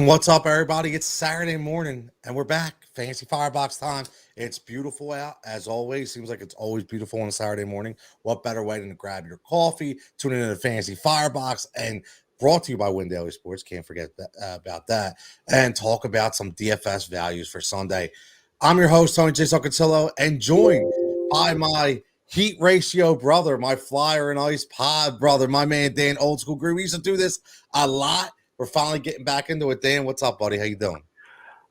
And what's up, everybody? It's Saturday morning, and we're back. Fantasy Firebox time. It's beautiful out, as always. Seems like it's always beautiful on a Saturday morning. What better way than to grab your coffee, tune into the Fantasy Firebox, and brought to you by Win Daily Sports. Can't forget about that. And talk about some DFS values for Sunday. I'm your host, Tony Jigsaw Cutillo, and joined by my heat ratio brother, my flyer and ice pod brother, my man Dan Old School Green. We used to do this a lot. We're finally getting back into it. Dan, what's up, buddy? How you doing?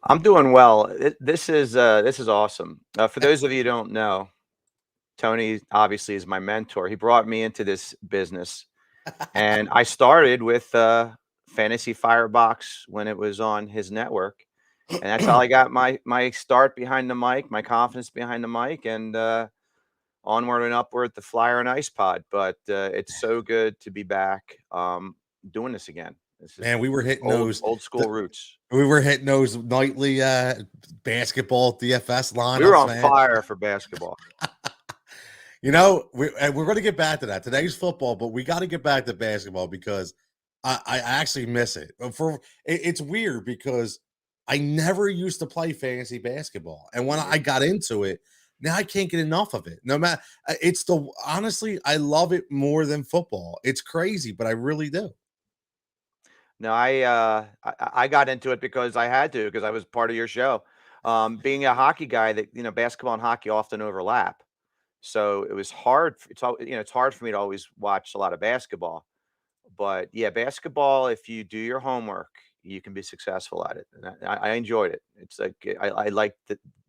I'm doing well. This is awesome. For those of you who don't know, Tony obviously is my mentor. He brought me into this business, and I started with Fantasy Firebox when it was on his network, and that's how I got my start behind the mic, my confidence behind the mic, and onward and upward the flyer and ice pod. But it's so good to be back doing this again. This is Man, we were hitting old school roots. We were hitting those nightly basketball DFS lineups. We were on man. fire for basketball. We're going to get back to that. Today's football, but we got to get back to basketball because I actually miss it. It's weird because I never used to play fantasy basketball, and when I got into it, now I can't get enough of it. No matter, honestly, I love it more than football. It's crazy, but I really do. No, I got into it because I had to, because I was part of your show. Being a hockey guy, that basketball and hockey often overlap, so it was hard. It's hard for me to always watch a lot of basketball. But yeah, basketball, if you do your homework, you can be successful at it. And I enjoyed it. It's like I like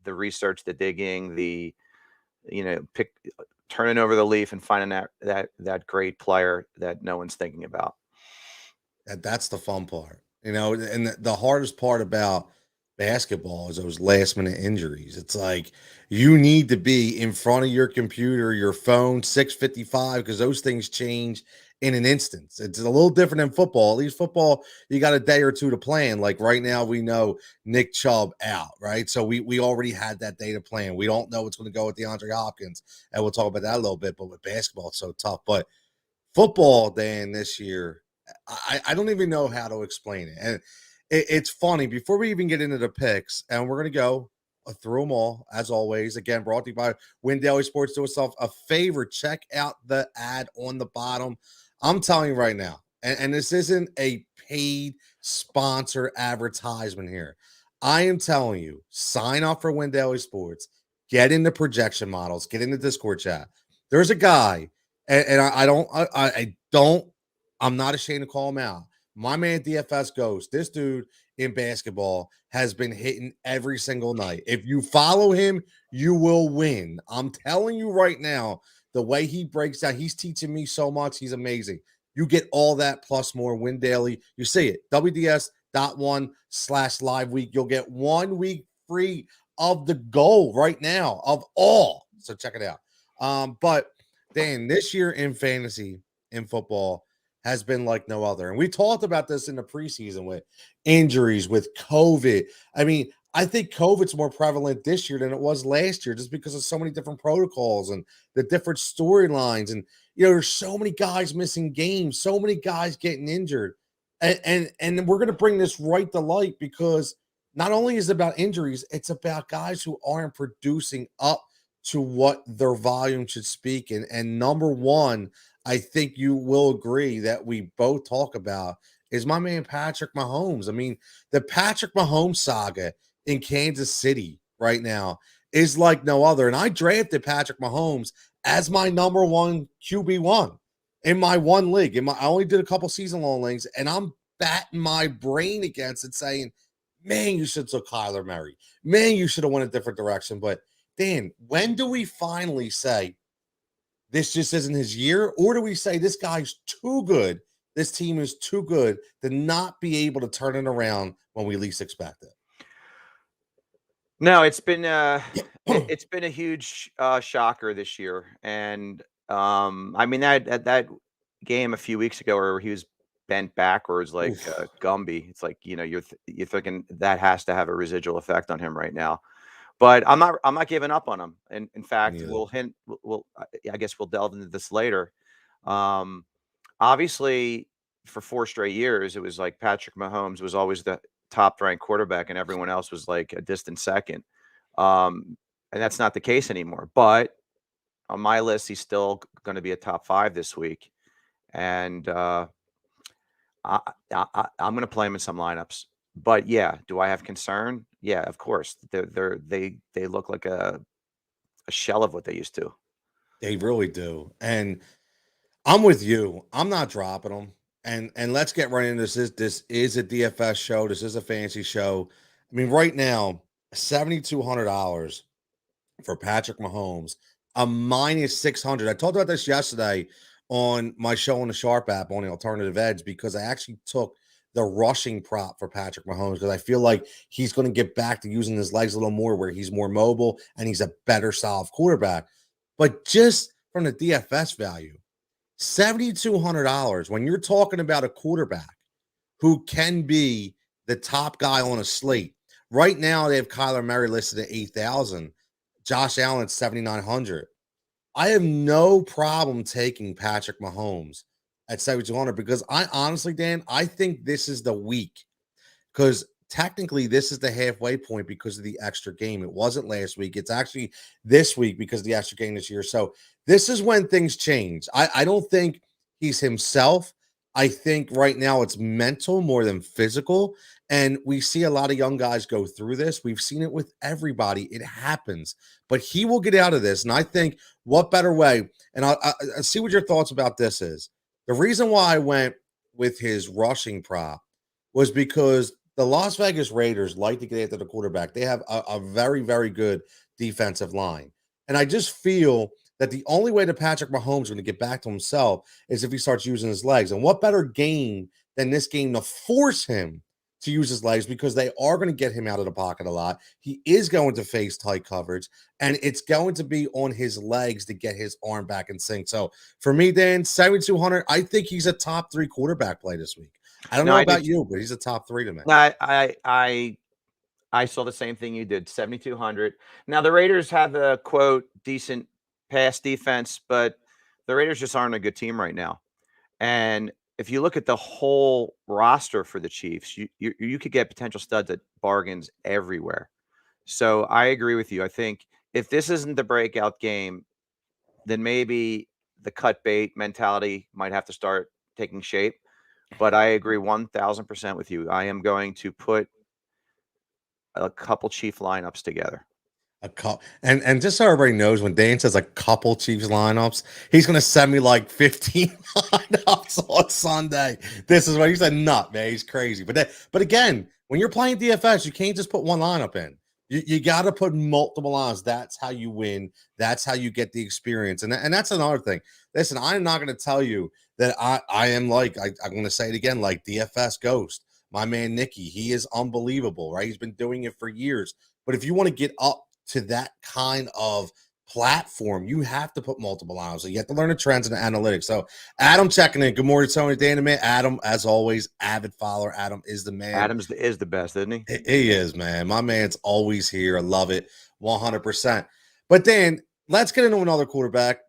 the research, the digging, the turning over the leaf and finding that great player that no one's thinking about. And that's the fun part, and the hardest part about basketball is those last minute injuries. It's like you need to be in front of your computer, your phone, 6:55, because those things change in an instance. It's a little different than football. At least football, you got a day or two to plan. Like right now, we know Nick Chubb out, right? So we already had that day to plan. We don't know what's going to go with DeAndre Hopkins, and we'll talk about that a little bit. But with basketball, it's so tough. But football, Dan, this year, I don't even know how to explain it. And it's funny. Before we even get into the picks, and we're going to go through them all, as always. Again, brought to you by Win Daily Sports. Do yourself a favor. Check out the ad on the bottom. I'm telling you right now, and this isn't a paid sponsor advertisement here. I am telling you, sign up for Win Daily Sports. Get into projection models. Get into Discord chat. There's a guy, and I'm not ashamed to call him out. My man DFS goes, this dude in basketball has been hitting every single night. If you follow him, you will win. I'm telling you right now, the way he breaks down, he's teaching me so much. He's amazing. You get all that plus more. Win Daily. You see it. WDS.1/live week. You'll get 1 week free of the goal right now of all. So check it out. But Dan, this year in fantasy, in football, has been like no other. And we talked about this in the preseason with injuries, with COVID. I mean, I think COVID's more prevalent this year than it was last year just because of so many different protocols and the different storylines. And, there's so many guys missing games, so many guys getting injured. And we're going to bring this right to light because not only is it about injuries, it's about guys who aren't producing up to what their volume should speak. And number one, I think you will agree that we both talk about is my man Patrick Mahomes. I mean, the Patrick Mahomes saga in Kansas City right now is like no other. And I drafted Patrick Mahomes as my number one QB1 in my one league. I only did a couple season-long leagues, and I'm batting my brain against it saying, man, you should have took Kyler Murray. Man, you should have went a different direction. But, Dan, when do we finally say, this just isn't his year? Or do we say this guy's too good, this team is too good to not be able to turn it around when we least expect it? No, it's been a huge shocker this year. And I mean that game a few weeks ago where he was bent backwards like Gumby. It's like, you're thinking that has to have a residual effect on him right now. But I'm not giving up on him. And in fact, I guess we'll delve into this later. Obviously, for 4 straight years, it was like Patrick Mahomes was always the top ranked quarterback and everyone else was like a distant second. And that's not the case anymore. But on my list, he's still going to be a top 5 this week. And I'm going to play him in some lineups. But yeah, do I have concern? Yeah, of course. They look like a shell of what they used to. They really do. And I'm with you. I'm not dropping them. And let's get right into this. This is a DFS show. This is a fancy show. I mean, right now, $7,200 for Patrick Mahomes, a minus 600. I talked about this yesterday on my show on the Sharp app on the Alternative Edge because I actually took the rushing prop for Patrick Mahomes because I feel like he's going to get back to using his legs a little more where he's more mobile and he's a better style of quarterback. But just from the DFS value, $7,200 when you're talking about a quarterback who can be the top guy on a slate. Right now, they have Kyler Murray listed at 8,000. Josh Allen at 7,900. I have no problem taking Patrick Mahomes at 7,200 because I honestly, Dan, I think this is the week because technically this is the halfway point because of the extra game. It wasn't last week. It's actually this week because of the extra game this year. So this is when things change. I don't think he's himself. I think right now it's mental more than physical. And we see a lot of young guys go through this. We've seen it with everybody. It happens. But he will get out of this. And I think what better way, and I'll see what your thoughts about this is. The reason why I went with his rushing prop was because the Las Vegas Raiders like to get after the quarterback. They have a very, very good defensive line. And I just feel that the only way that Patrick Mahomes is going to get back to himself is if he starts using his legs. And what better game than this game to force him to use his legs because they are going to get him out of the pocket a lot. He is going to face tight coverage, and it's going to be on his legs to get his arm back in sync. So for me, Dan, 7,200, I think he's a top 3 quarterback play this week. I don't know about you, but he's a top 3 to me. I saw the same thing you did, 7,200. Now, the Raiders have a, quote, decent pass defense, but the Raiders just aren't a good team right now. And if you look at the whole roster for the Chiefs, you could get potential studs at bargains everywhere. So I agree with you. I think if this isn't the breakout game, then maybe the cut bait mentality might have to start taking shape. But I agree 1,000% with you. I am going to put a couple Chief lineups together. A couple, and just so everybody knows, when Dan says a couple Chiefs lineups, he's gonna send me like 15 lineups on Sunday. This is what he said. Nut, man, he's crazy. But again, when you're playing DFS, you can't just put one lineup in. You got to put multiple lines. That's how you win. That's how you get the experience. And that's another thing. Listen, I'm not going to tell you that I am like, I'm going to say it again, like DFS Ghost. My man, Nicky, he is unbelievable, right? He's been doing it for years. But if you want to get up to that kind of platform, you have to put multiple lines. So you have to learn the trends and the analytics. So Adam checking in. Good morning, Tony, Dan, and man. Adam, as always, avid follower. Adam is the man. Adam's is the best, isn't he? He is, man. My man's always here. I love it, 100%. But Dan, let's get into another quarterback.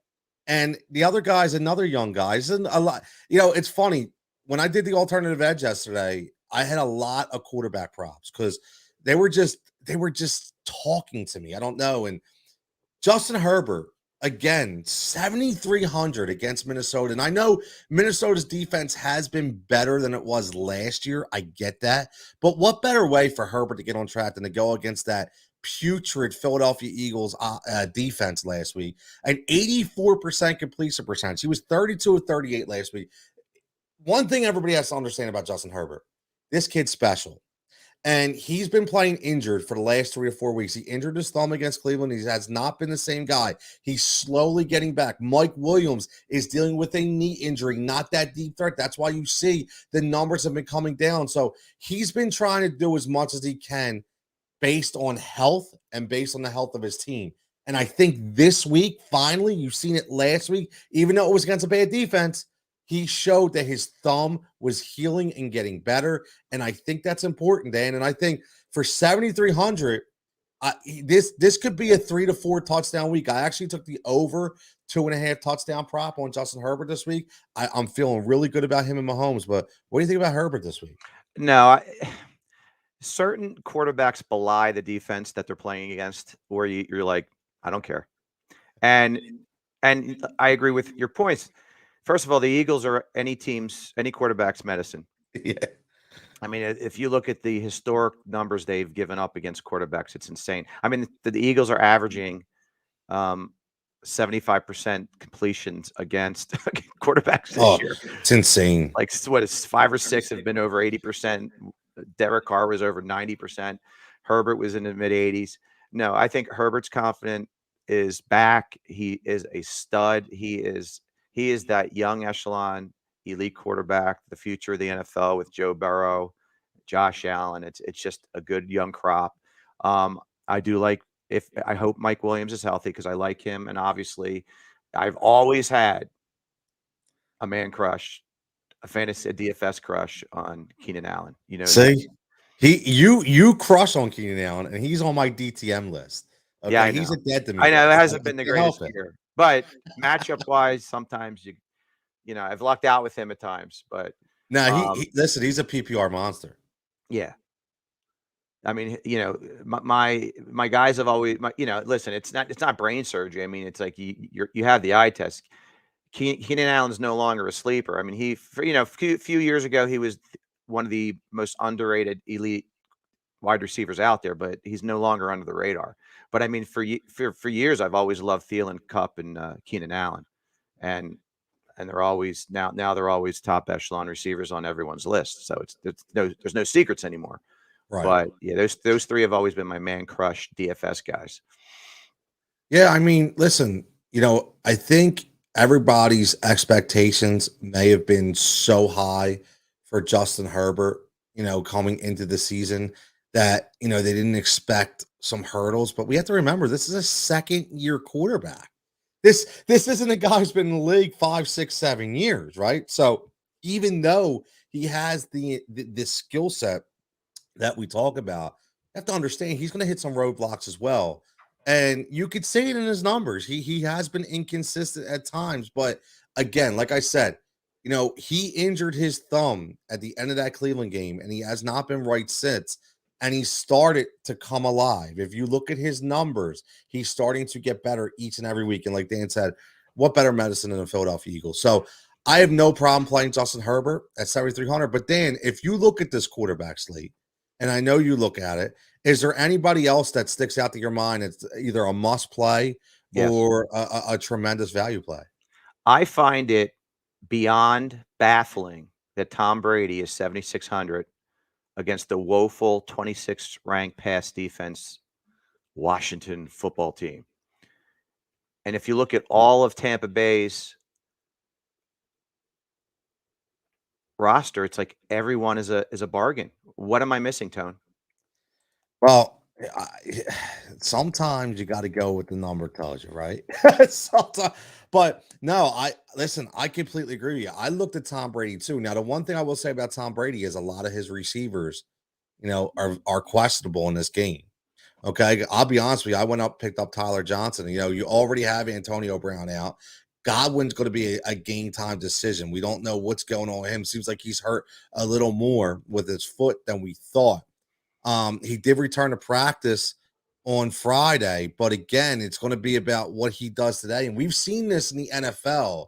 And the other guy's another young guy. He's a lot. You know, it's funny. When I did the alternative edge yesterday, I had a lot of quarterback props because they were just talking to me. I don't know. And Justin Herbert, again, 7,300 against Minnesota. And I know Minnesota's defense has been better than it was last year. I get that. But what better way for Herbert to get on track than to go against that putrid Philadelphia Eagles defense last week? An 84% completion percentage. He was 32 of 38 last week. One thing everybody has to understand about Justin Herbert, this kid's special. And he's been playing injured for the last 3 or 4 weeks. He injured his thumb against Cleveland. He has not been the same guy. He's slowly getting back. Mike Williams is dealing with a knee injury, not that deep threat. That's why you see the numbers have been coming down. So he's been trying to do as much as he can based on health and based on the health of his team. And I think this week, finally, you've seen it last week, even though it was against a bad defense, he showed that his thumb was healing and getting better. And I think that's important, Dan. And I think for 7,300, this could be a 3 to 4 touchdown week. I actually took the over 2.5 touchdown prop on Justin Herbert this week. I'm feeling really good about him and Mahomes. But what do you think about Herbert this week? No, certain quarterbacks belie the defense that they're playing against, where you're like, I don't care. And I agree with your points. First of all, the Eagles are any quarterback's medicine. Yeah. I mean, if you look at the historic numbers they've given up against quarterbacks, it's insane. I mean, the Eagles are averaging 75% completions against quarterbacks this year. It's insane. Like, what is 5 or 6 have been over 80%. Derek Carr was over 90%. Herbert was in the mid 80s. No, I think Herbert's confident is back. He is a stud. He is that young echelon elite quarterback, the future of the NFL with Joe Burrow, Josh Allen. It's just a good young crop. I do like I hope Mike Williams is healthy because I like him, and obviously, I've always had a man crush, a DFS crush on Keenan Allen. You know, See, you crush on Keenan Allen, and he's on my DTM list. Okay, yeah, I he's know. a dead to me. I know guys. it hasn't I been the can't help greatest it. year, but matchup wise, sometimes I've lucked out with him at times, but Now listen, he's a PPR monster. yeah. I mean, my guys have always, listen, it's not brain surgery. I mean, it's like you have the eye test. Keenan Allen's no longer a sleeper. I mean, few years ago, he was one of the most underrated elite wide receivers out there, but he's no longer under the radar. But I mean, for years, I've always loved Thielen, Kupp, and Keenan Allen, and they're always now they're always top echelon receivers on everyone's list. So there's no secrets anymore. Right. But yeah, those three have always been my man crush DFS guys. Yeah, I mean, listen, I think everybody's expectations may have been so high for Justin Herbert, coming into the season that, they didn't expect some hurdles. But we have to remember this is a second-year quarterback. This isn't a guy who's been in the league 5, 6, 7 years, right? So even though he has the skill set that we talk about, you have to understand he's going to hit some roadblocks as well. And you could see it in his numbers. He has been inconsistent at times, but again, like I said, he injured his thumb at the end of that Cleveland game, and he has not been right since. And he started to come alive. If you look at his numbers, he's starting to get better each and every week. And like Dan said, what better medicine than the Philadelphia Eagles? So I have no problem playing Justin Herbert at 7,300. But Dan, if you look at this quarterback slate, and I know you look at it, is there anybody else that sticks out to your mind? It's either a must play or a tremendous value play. I find it beyond baffling that Tom Brady is 7,600 against the woeful 26th ranked pass defense Washington football team. And if you look at all of Tampa Bay's roster, it's like everyone is a bargain. What am I missing, Tone? Well, sometimes you got to go with the number tells you, right? Sometimes, but no, I completely agree with you. I looked at Tom Brady too. Now, the one thing I will say about Tom Brady is a lot of his receivers, are questionable in this game. Okay, I'll be honest with you. I went up, picked up Tyler Johnson. You already have Antonio Brown out. Godwin's going to be a game time decision. We don't know what's going on with him. Seems like he's hurt a little more with his foot than we thought. He did return to practice on Friday, but again, it's going to be about what he does today. And we've seen this in the NFL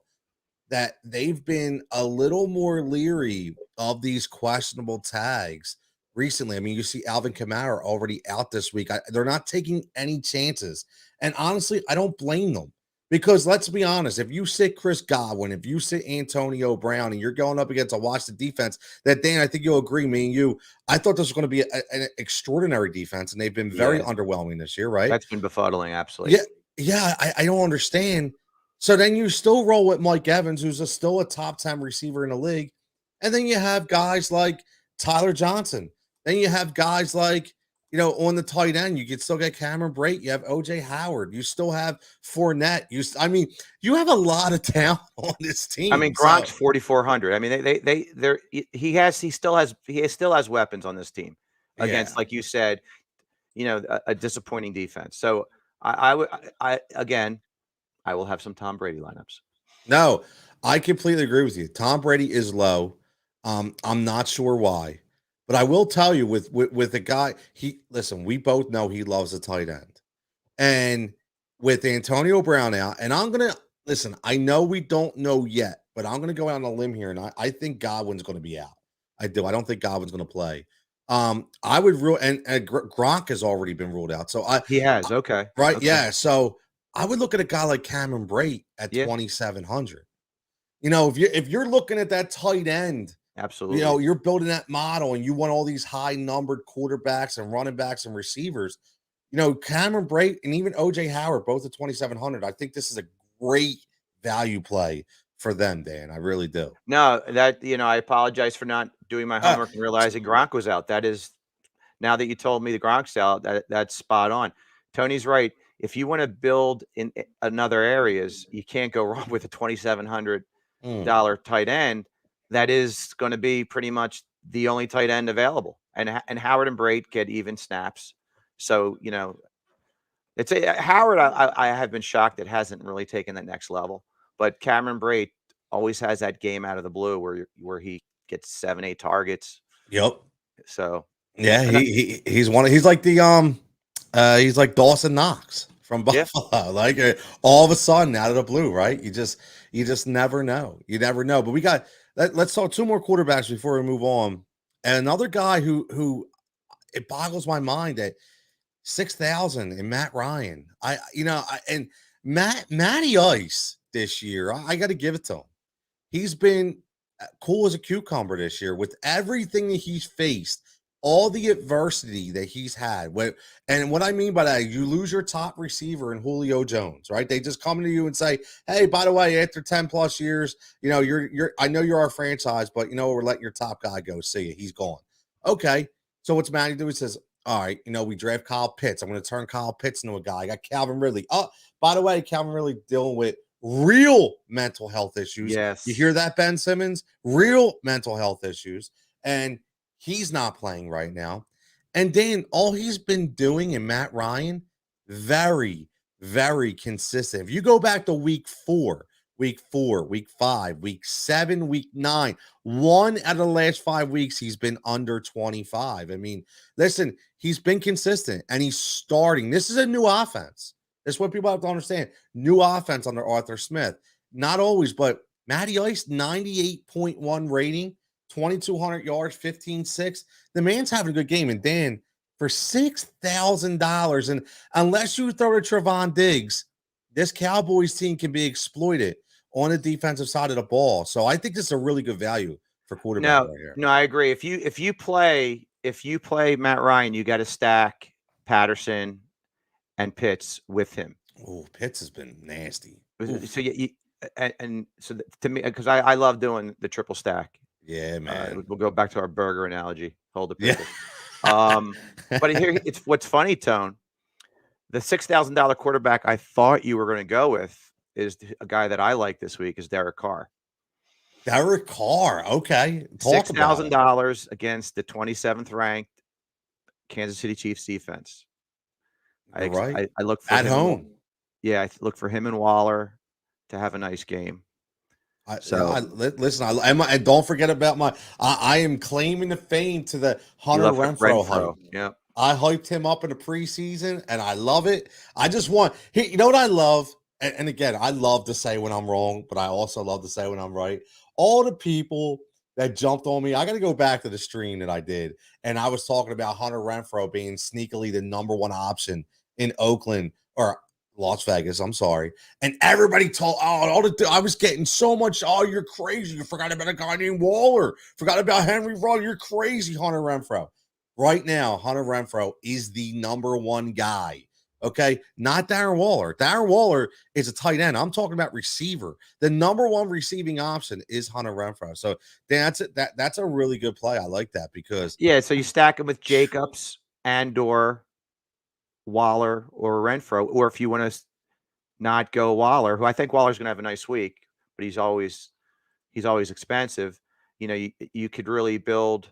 that they've been a little more leery of these questionable tags recently. I mean, you see Alvin Kamara already out this week. They're not taking any chances. And honestly, I don't blame them. Because let's be honest, if you sit Chris Godwin, if you sit Antonio Brown, and you're going up against a Washington defense, that Dan, I think you'll agree, me and you, I thought this was going to be an extraordinary defense, and they've been very underwhelming this year, right? That's been befuddling, absolutely. Yeah, I don't understand. So then you still roll with Mike Evans, who's still a top 10 receiver in the league, and then you have guys like Tyler Johnson. Then you have guys like, on the tight end, you could still get Cameron Brate. You have OJ Howard. You still have Fournette. You have a lot of talent on this team. I mean, Gronk's 4,400. I mean, he still has weapons on this team against, like you said, a disappointing defense. So I will have some Tom Brady lineups. No, I completely agree with you. Tom Brady is low. I'm not sure why. But I will tell you with the guy, we both know he loves a tight end. And with Antonio Brown out, and I'm gonna listen, I know we don't know yet, but I'm gonna go out on a limb here, and I think Godwin's gonna be out. I do. I don't think Godwin's gonna play. I would rule and Gronk has already been ruled out. So He has. Okay. right, Okay. yeah. So I would look at a guy like Cameron Brate at 2,700. If you're looking at that tight end, Absolutely. you're building that model and you want all these high numbered quarterbacks and running backs and receivers. Cameron Brate and even OJ Howard, both at 2,700. I think this is a great value play for them, Dan. I really do. No, that I apologize for not doing my homework and realizing Gronk was out. That is, now that you told me the Gronk's out, that's spot on. Tony's right. If you want to build in other areas, you can't go wrong with a $2,700 tight end. That is going to be pretty much the only tight end available. And Howard and Brate get even snaps. So, it's Howard. I have been shocked it hasn't really taken that next level. But Cameron Brate always has that game out of the blue where he gets 7-8 targets. Yep. So yeah, he's he's like Dawson Knox from Buffalo. Yeah. Like all of a sudden out of the blue, right? You just never know. You never know. But let's talk two more quarterbacks before we move on. And another guy who it boggles my mind that 6,000 and Matt Ryan. And Matty Ice this year, I got to give it to him. He's been cool as a cucumber this year with everything that he's faced, all the adversity that he's had. And what I mean by that, you lose your top receiver in Julio Jones, right? They just come to you and say, "Hey, by the way, after 10 plus years, I know you're our franchise, but we're letting your top guy go. See you. He's gone." Okay. So what's Matty do? He says, "All right, we draft Kyle Pitts. I'm going to turn Kyle Pitts into a guy. I got Calvin Ridley. Oh, by the way, Calvin Ridley dealing with real mental health issues." Yes. You hear that, Ben Simmons? Real mental health issues. And he's not playing right now. And Dan, all he's been doing in Matt Ryan, very, very consistent. If you go back to week 4, week 5, week 7, week 9, 1 out of the last 5 weeks, he's been under 25. I mean, listen, he's been consistent and he's starting. This is a new offense. That's what people have to understand. New offense under Arthur Smith. Not always, but Matty Ice, 98.1 rating, 2,200 yards, 15-6. The man's having a good game. And Dan, for $6,000, and unless you throw to Trevon Diggs, this Cowboys team can be exploited on the defensive side of the ball. So I think this is a really good value for quarterback right here. No, I agree. If you play Matt Ryan, you got to stack Patterson and Pitts with him. Oh, Pitts has been nasty. So so to me, because I love doing the triple stack. Yeah, man. We'll go back to our burger analogy. Hold the pickle. Yeah. But here, it's what's funny, Tone. The $6,000 quarterback I thought you were going to go with is a guy that I like this week is Derek Carr. Derek Carr, okay. $6,000 against the 27th ranked Kansas City Chiefs defense. I look for at home. Yeah, I look for him and Waller to have a nice game. Listen, and don't forget about I am claiming the fame to the Hunter Renfrow hype. Yeah. I hyped him up in the preseason and I love it. I just want, you know what I love? And again, I love to say when I'm wrong, but I also love to say when I'm right. All the people that jumped on me, I got to go back to the stream that I did. And I was talking about Hunter Renfrow being sneakily the number 1 option in Oakland or Las Vegas, I'm sorry. And everybody told, I was getting so much, you're crazy. You forgot about a guy named Waller. Forgot about Henry Ruggs. You're crazy, Hunter Renfrow. Right now, Hunter Renfrow is the number 1 guy. Okay, not Darren Waller. Darren Waller is a tight end. I'm talking about receiver. The number 1 receiving option is Hunter Renfrow. So that's a really good play. I like that because so you stack him with Jacobs and/or Waller or Renfrow, or if you want to not go Waller, who I think Waller's going to have a nice week, but he's always expensive. You could really build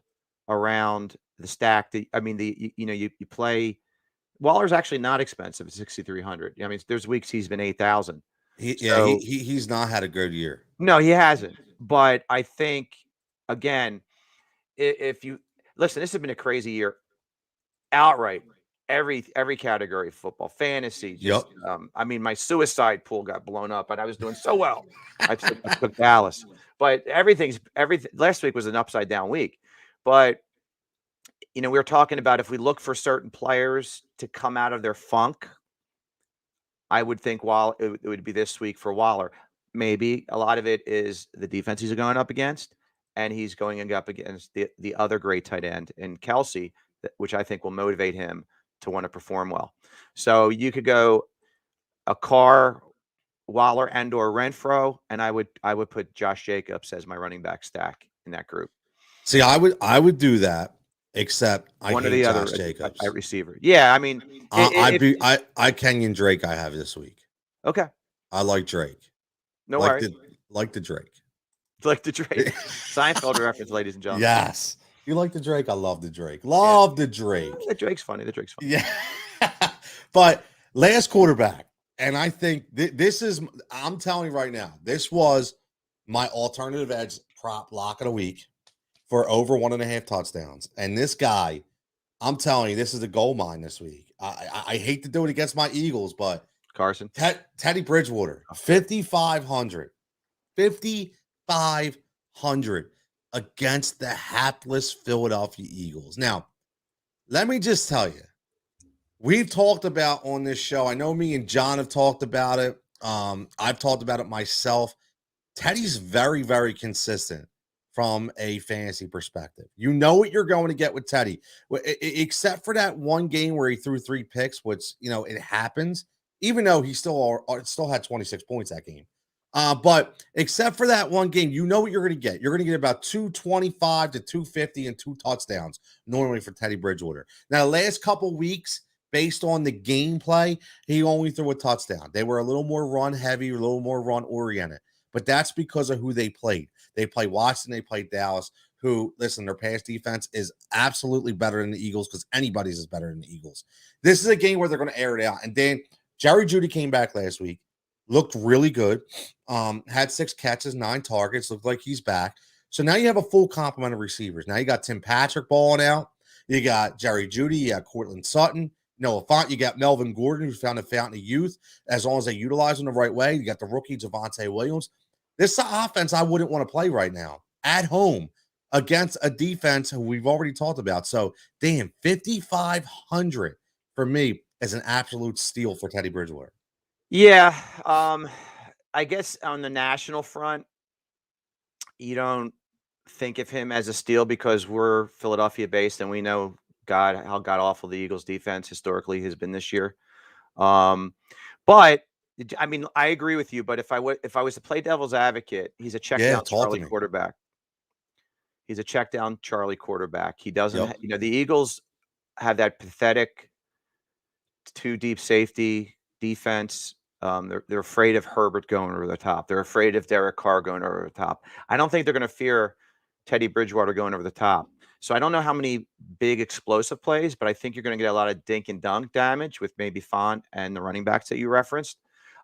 around the stack. You play. Waller's actually not expensive at 6,300. I mean, there's weeks he's been 8,000. He's not had a good year. No, he hasn't. But I think again, if you listen, this has been a crazy year. Outright, every category of football, fantasy, just I mean, my suicide pool got blown up, and I was doing so well. I took Dallas, but everything. Last week was an upside down week, but we were talking about if we look for certain players to come out of their funk, I would think it would be this week for Waller. Maybe a lot of it is the defense he's going up against, and he's going up against the other great tight end in Kelsey, which I think will motivate him to want to perform well. So you could go a Carr, Waller, and/or Renfro, and I would put Josh Jacobs as my running back stack in that group. See, I would do that, except I One or hate the Josh other Jacobs. at receiver. Yeah, I mean, I Kenyon Drake I have this week. Okay. I like Drake. No worries. Like the Drake. Like the Drake. Seinfeld reference, ladies and gentlemen. Yes. You like the Drake? I love the Drake. Love the Drake. The Drake's funny. The Drake's funny. Yeah. But last quarterback, and I think this is, I'm telling you right now, this was my alternative edge prop lock of the week for over 1.5 touchdowns. And this guy, I'm telling you, this is a gold mine this week. I hate to do it against my Eagles, but Carson. Teddy Bridgewater, 5,500. 5,500 against the hapless Philadelphia Eagles. Now, let me just tell you, we've talked about on this show, I know me and John have talked about it. I've talked about it myself. Teddy's very, very consistent from a fantasy perspective. You know what you're going to get with Teddy, except for that one game where he threw 3 picks, which, it happens, even though he still had 26 points that game. But except for that one game, you know what you're going to get. You're going to get about 225 to 250 and 2 touchdowns normally for Teddy Bridgewater. Now, the last couple weeks, based on the gameplay, he only threw a touchdown. They were a little more run heavy, a little more run oriented. But that's because of who they played. They played Washington, they played Dallas, who, listen, their pass defense is absolutely better than the Eagles because anybody's is better than the Eagles. This is a game where they're going to air it out. And then Jerry Jeudy came back last week. Looked really good. Had 6 catches, 9 targets. Looked like he's back. So now you have a full complement of receivers. Now you got Tim Patrick balling out. You got Jerry Jeudy. You got Cortland Sutton. Noah Fant. You got Melvin Gordon, who's found a fountain of youth. As long as they utilize him the right way. You got the rookie Javonte Williams. This is an offense I wouldn't want to play right now at home against a defense who we've already talked about. So, damn, 5,500 for me is an absolute steal for Teddy Bridgewater. Yeah, I guess on the national front, you don't think of him as a steal because we're Philadelphia based and we know how god awful the Eagles defense historically has been this year. But I mean, I agree with you. But if I was to play devil's advocate, he's a check down Charlie quarterback. He's a check down Charlie quarterback. He doesn't. The Eagles have that pathetic 2 deep safety defense. They're afraid of Herbert going over the top. They're afraid of Derek Carr going over the top. I don't think they're going to fear Teddy Bridgewater going over the top. So I don't know how many big explosive plays, but I think you're going to get a lot of dink and dunk damage with maybe Font and the running backs that you referenced.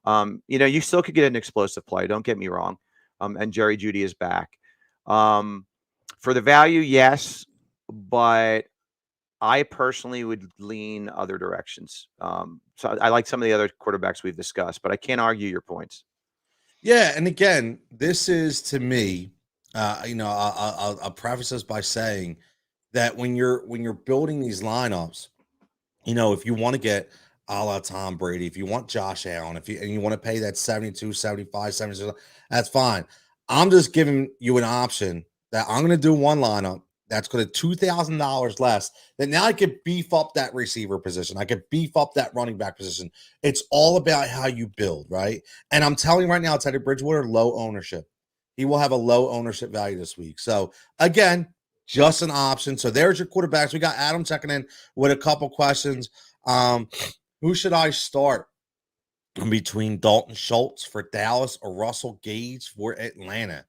You still could get an explosive play. Don't get me wrong. And Jerry Jeudy is back. For the value, yes, but I personally would lean other directions. So I like some of the other quarterbacks we've discussed, but I can't argue your points. Yeah, and again, this is to me, I'll preface this by saying that when you're building these lineups, if you want to get a la Tom Brady, if you want Josh Allen, and you want to pay that 72, 75, 76, that's fine. I'm just giving you an option that I'm going to do one lineup that's going to $2,000 less. Then now I could beef up that receiver position. I could beef up that running back position. It's all about how you build, right? And I'm telling you right now, Teddy Bridgewater, low ownership. He will have a low ownership value this week. So again, just an option. So there's your quarterbacks. We got Adam checking in with a couple questions. Who should I start between Dalton Schultz for Dallas or Russell Gage for Atlanta?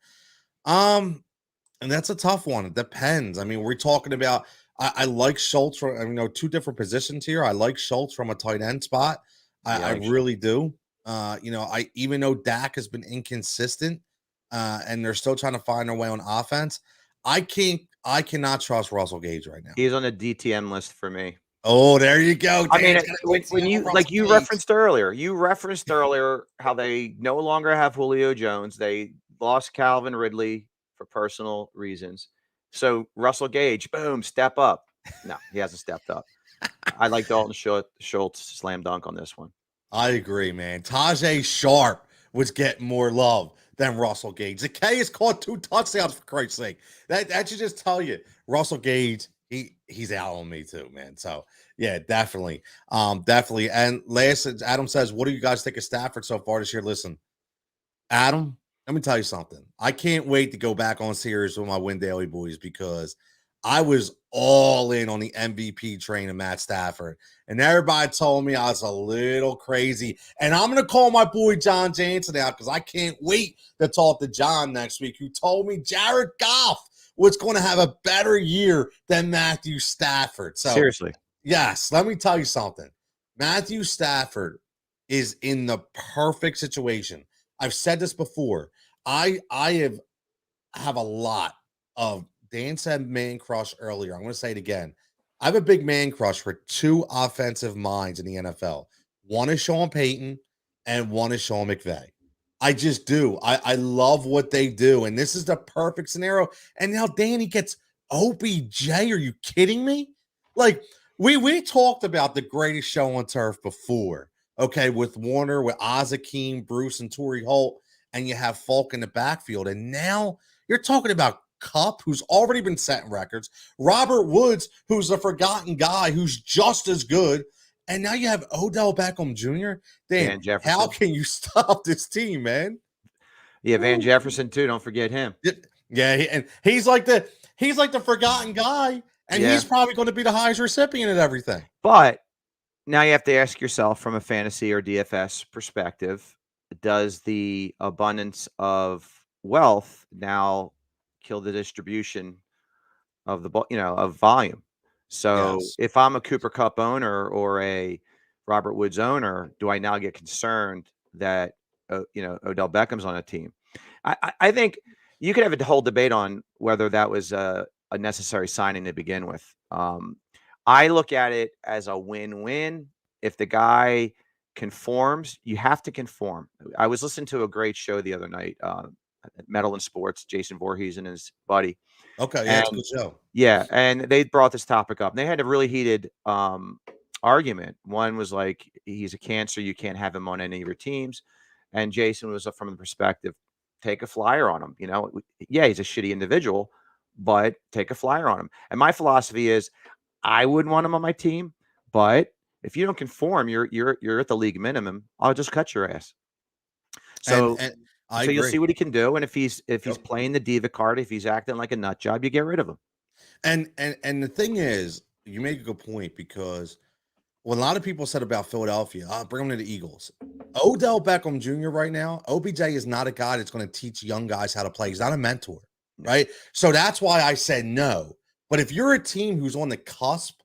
And that's a tough one. It depends. I mean, we're talking about, I like Schultz from, 2 different positions here. I like Schultz from a tight end spot. I really do. Even though Dak has been inconsistent and they're still trying to find their way on offense, I can't I cannot trust Russell Gage right now. He's on the DTM list for me. Oh, there you go. I mean, Dan's when you like you referenced earlier how they no longer have Julio Jones. They lost Calvin Ridley for personal reasons. So Russell Gage, boom, step up. No, he hasn't stepped up. I like Dalton Schultz slam dunk on this one. I agree, man. Tajay Sharp was getting more love than Russell Gage. The K has caught 2 touchdowns, for Christ's sake. That should just tell you Russell Gage, he's out on me too, man. So yeah, definitely. Definitely. And last, Adam says, what do you guys think of Stafford so far this year? Listen, Adam, let me tell you something. I can't wait to go back on series with my Win Daily boys because I was all in on the MVP train of Matt Stafford. And everybody told me I was a little crazy. And I'm going to call my boy John Jansen out because I can't wait to talk to John next week, who told me Jared Goff was going to have a better year than Matthew Stafford. So seriously. Yes, let me tell you something. Matthew Stafford is in the perfect situation. I've said this before. I have a lot of, Dan said man crush earlier. I'm going to say it again. I have a big man crush for 2 offensive minds in the NFL. One is Sean Payton and one is Sean McVay. I just do. I love what they do. And this is the perfect scenario. And now Danny gets OBJ. Are you kidding me? Like, we talked about the greatest show on turf before, okay, with Warner, with Azakeem, Bruce, and Torrey Holt, and you have Falk in the backfield. And now you're talking about Kupp, who's already been setting records, Robert Woods, who's a forgotten guy, who's just as good, and now you have Odell Beckham Jr. Dan, how can you stop this team, man? Yeah, Van Jefferson too. Don't forget him. Yeah, and he's like the forgotten guy. And he's probably going to be the highest recipient of everything. But now you have to ask yourself from a fantasy or DFS perspective, does the abundance of wealth now kill the distribution of of volume? So if I'm a Cooper Kupp owner or a Robert Woods owner, do I now get concerned that, Odell Beckham's on a team? I think you could have a whole debate on whether that was a necessary signing to begin with. I look at it as a win-win. If the guy conforms, you have to conform. I was listening to a great show the other night, Metal in Sports, Jason Voorhees and his buddy. Okay, yeah, it's a good show. Yeah, and they brought this topic up. And they had a really heated argument. One was like, he's a cancer, you can't have him on any of your teams. And Jason was from the perspective, take a flyer on him. Yeah, he's a shitty individual, but take a flyer on him. And my philosophy is, I wouldn't want him on my team, but if you don't conform, you're at the league minimum. I'll just cut your ass. So, so you'll see what he can do. And if he's playing the diva card, if he's acting like a nut job, you get rid of him. And the thing is, you make a good point because what a lot of people said about Philadelphia, bring him to the Eagles. Odell Beckham Jr. right now, OBJ is not a guy that's going to teach young guys how to play. He's not a mentor, right? So that's why I said no. But if you're a team who's on the cusp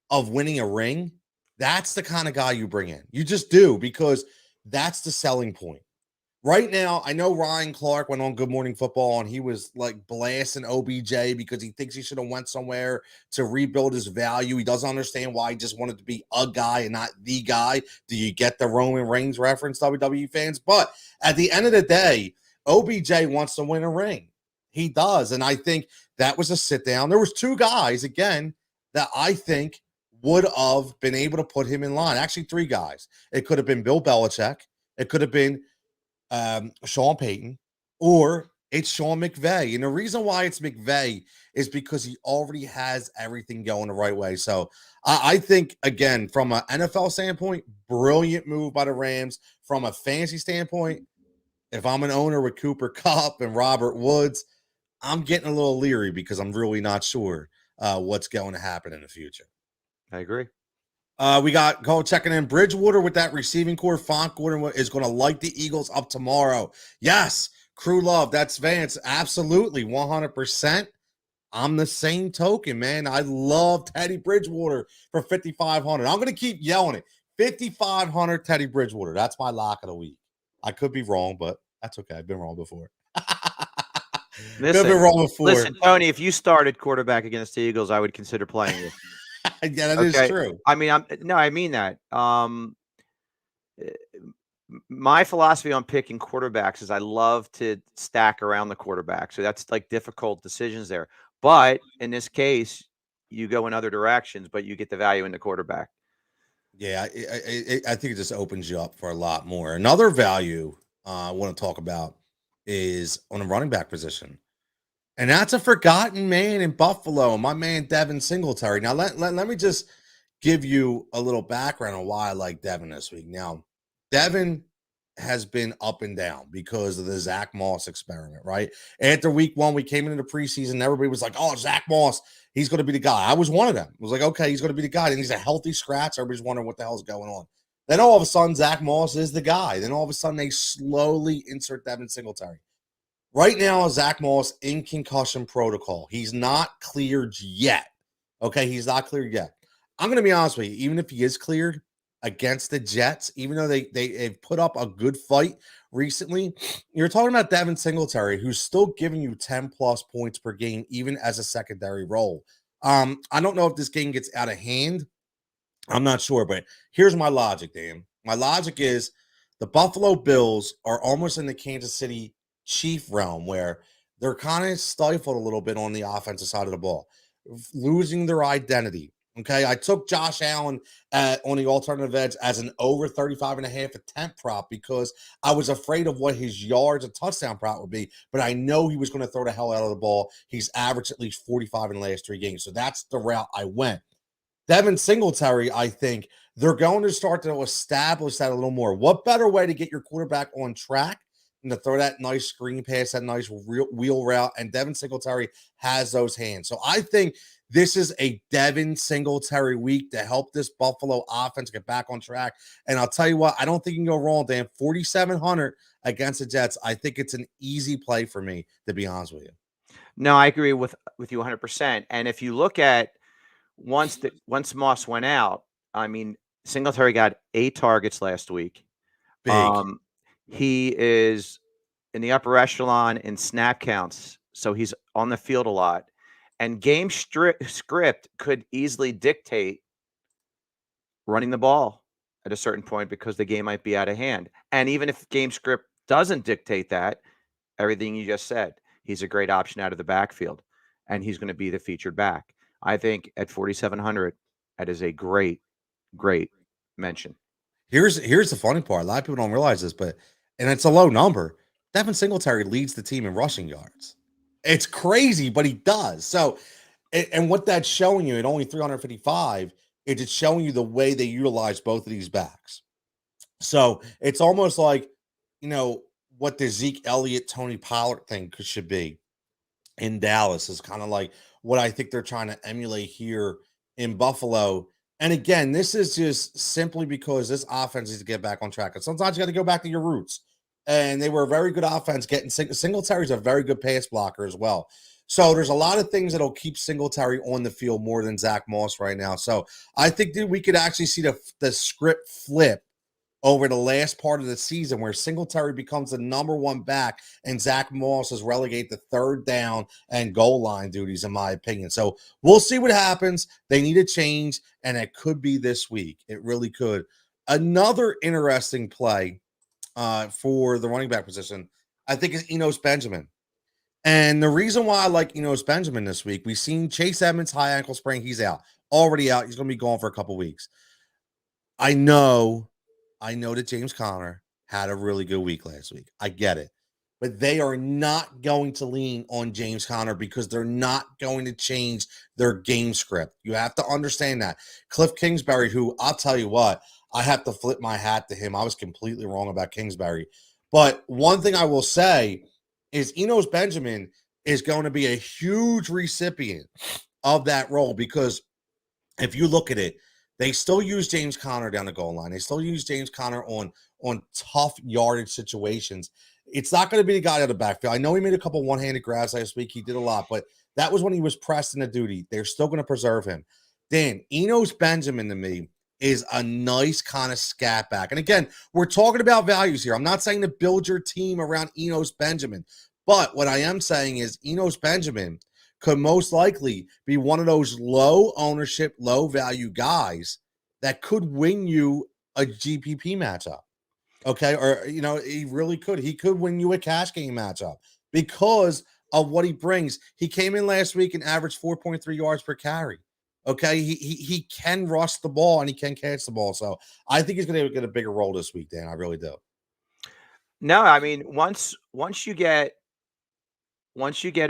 of winning a ring, that's the kind of guy you bring in. You just do, because that's the selling point. Right now, I know Ryan Clark went on Good Morning Football and he was like blasting OBJ because he thinks he should have went somewhere to rebuild his value. He doesn't understand why he just wanted to be a guy and not the guy. Do you get the Roman Reigns reference, WWE fans? But at the end of the day, OBJ wants to win a ring. He does. And I think that was a sit down. There was 2 guys, again, that I think would have been able to put him in line. Actually, 3 guys. It could have been Bill Belichick. It could have been Sean Payton, or it's Sean McVay. And the reason why it's McVay is because he already has everything going the right way. So I think, again, from an NFL standpoint, brilliant move by the Rams. From a fantasy standpoint, if I'm an owner with Cooper Kupp and Robert Woods, I'm getting a little leery because I'm really not sure what's going to happen in the future. I agree. We got checking in Bridgewater with that receiving core. Font Gordon is going to light the Eagles up tomorrow. Yes, crew love. That's Vance. Absolutely, 100%. I'm the same token, man. I love Teddy Bridgewater for 5,500. I'm going to keep yelling it. 5,500 Teddy Bridgewater. That's my lock of the week. I could be wrong, but that's okay. I've been wrong before. Could have been wrong before. Listen, Tony, if you started quarterback against the Eagles, I would consider playing you. Yeah, that is true. I mean, I mean that. My philosophy on picking quarterbacks is I love to stack around the quarterback. So that's like difficult decisions there. But in this case, you go in other directions, but you get the value in the quarterback. Yeah, I think it just opens you up for a lot more. Another value I want to talk about is on a running back position. And that's a forgotten man in Buffalo, my man Devin Singletary. Now, let me just give you a little background on why I like Devin this week. Now, Devin has been up and down because of the Zach Moss experiment, right? After week one, we came into the preseason, everybody was like, oh, Zach Moss, he's going to be the guy. I was one of them. I was like, okay, he's going to be the guy. And he's a healthy scratch. Everybody's wondering what the hell's going on. Then all of a sudden, Zach Moss is the guy. Then all of a sudden, they slowly insert Devin Singletary. Right now, Zach Moss in concussion protocol. He's not cleared yet. Okay, he's not cleared yet. I'm going to be honest with you. Even if he is cleared against the Jets, even though they've put up a good fight recently, you're talking about Devin Singletary, who's still giving you 10-plus points per game, even as a secondary role. I don't know if this game gets out of hand. I'm not sure, but here's my logic, Dan. My logic is the Buffalo Bills are almost in the Kansas City Chief realm where they're kind of stifled a little bit on the offensive side of the ball, losing their identity. Okay, I took Josh Allen on the alternative edge as an over 35.5 attempt prop because I was afraid of what his yards and touchdown prop would be, but I know he was going to throw the hell out of the ball. He's averaged at least 45 in the last 3 games, so that's the route I went. Devin Singletary, I think they're going to start to establish that a little more. What better way to get your quarterback on track than to throw that nice screen pass, that nice wheel route? And Devin Singletary has those hands. So I think this is a Devin Singletary week to help this Buffalo offense get back on track. And I'll tell you what, I don't think you can go wrong, Dan. 4,700 against the Jets. I think it's an easy play for me, to be honest with you. No, I agree with you 100%. And if you look at once Moss went out, I mean, Singletary got 8 targets last week. Big. He is in the upper echelon in snap counts, so he's on the field a lot. And game script could easily dictate running the ball at a certain point because the game might be out of hand. And even if game script doesn't dictate that, everything you just said, he's a great option out of the backfield, and he's going to be the featured back. I think at 4,700, that is a great mention. Here's the funny part. A lot of people don't realize this, and it's a low number. Devin Singletary leads the team in rushing yards. It's crazy, but he does. So, and what that's showing you at only 355, it's showing you the way they utilize both of these backs. So it's almost like, what the Zeke Elliott, Tony Pollard thing should be in Dallas is kind of like what I think they're trying to emulate here in Buffalo. And again, this is just simply because this offense needs to get back on track. And sometimes you got to go back to your roots. And they were a very good offense. Singletary's a very good pass blocker as well. So there's a lot of things that'll keep Singletary on the field more than Zach Moss right now. So I think that we could actually see the script flip over the last part of the season where Singletary becomes the number 1 back and Zach Moss is relegated to third down and goal line duties, in my opinion. So we'll see what happens. They need a change, and it could be this week. It really could. Another interesting play for the running back position, I think, is Enos Benjamin. And the reason why I like Enos Benjamin this week, we've seen Chase Edmonds high ankle sprain. He's out. Already out. He's going to be gone for a couple weeks. I know that James Conner had a really good week last week. I get it. But they are not going to lean on James Conner because they're not going to change their game script. You have to understand that. Cliff Kingsbury, who I'll tell you what, I have to flip my hat to him. I was completely wrong about Kingsbury. But one thing I will say is Enos Benjamin is going to be a huge recipient of that role because if you look at it, they still use James Conner down the goal line. They still use James Conner on tough yardage situations. It's not going to be the guy out of the backfield. I know he made a couple one-handed grabs last week. He did a lot, but that was when he was pressed into duty. They're still going to preserve him. Dan, Enos Benjamin to me is a nice kind of scat back. And again, we're talking about values here. I'm not saying to build your team around Enos Benjamin, But what I am saying is Enos Benjamin could most likely be one of those low ownership, low value guys that could win you a GPP matchup. Okay. Or, he really could. He could win you a cash game matchup because of what he brings. He came in last week and averaged 4.3 yards per carry. Okay. He can rush the ball and he can catch the ball. So I think he's going to get a bigger role this week, Dan. I really do. No, I mean, once you get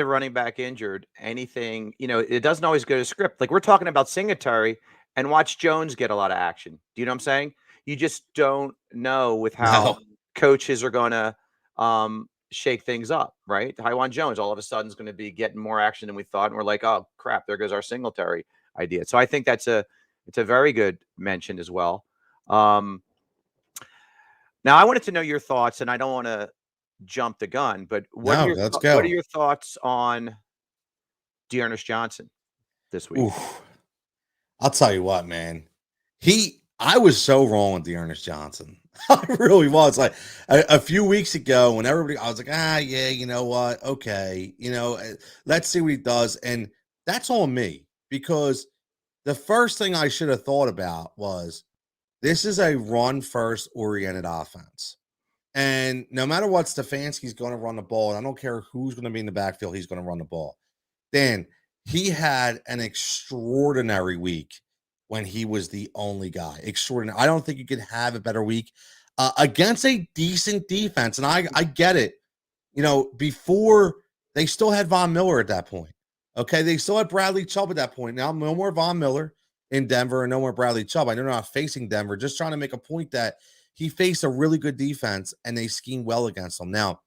a running back injured, anything, it doesn't always go to script. Like we're talking about Singletary and watch Jones get a lot of action. Do you know what I'm saying? You just don't know with how coaches are going to shake things up, right? Tywan Jones all of a sudden is going to be getting more action than we thought. And we're like, oh crap, there goes our Singletary idea. So I think it's a very good mention as well. Now I wanted to know your thoughts, and I don't want to jump the gun, but what are your thoughts on Dearness Johnson this week? Oof. I'll tell you what, man. I was so wrong with Dearness Johnson. I really was. Like a few weeks ago when I was like, yeah, you know what? Okay. Let's see what he does. And that's on me because the first thing I should have thought about was this is a run first oriented offense. And no matter what, Stefanski's going to run the ball. And I don't care who's going to be in the backfield. He's going to run the ball. Dan, he had an extraordinary week when he was the only guy. Extraordinary. I don't think you could have a better week against a decent defense. And I get it. Before they still had Von Miller at that point. Okay. They still had Bradley Chubb at that point. Now, no more Von Miller in Denver and no more Bradley Chubb. I know they're not facing Denver. Just trying to make a point that he faced a really good defense and they schemed well against him. Now,